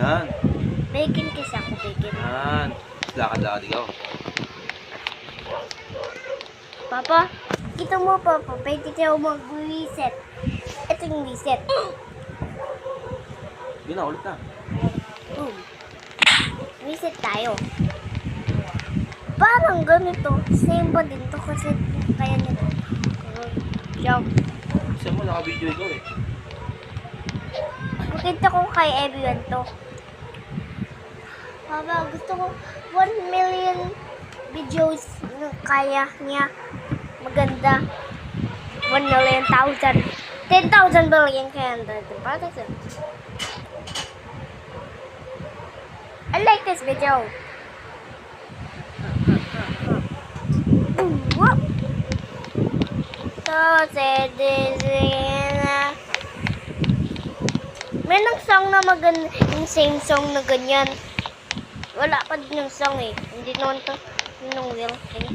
Yan. Bacon kasi ako, bacon. Yan. Lakad-lakad ikaw. Papa, kita mo Papa, pwede tayo mag-reset. Ito yung reset. Yun na, ulit na. Boom. Reset tayo. Parang ganito. Same ba din to kasi kaya nito. Jump. Kasi mo, naka-video ikaw eh. Makita ko kay everyone to. Papa, gusto ko 1 million videos na kaya niya. Maganda. 1 million, 1,000. 10,000 billion kaya para sa. I like this video. What? So, may nang song na maganda, yung same song na ganyan. Wala pa din yung song eh. Hindi naman to yung real thing.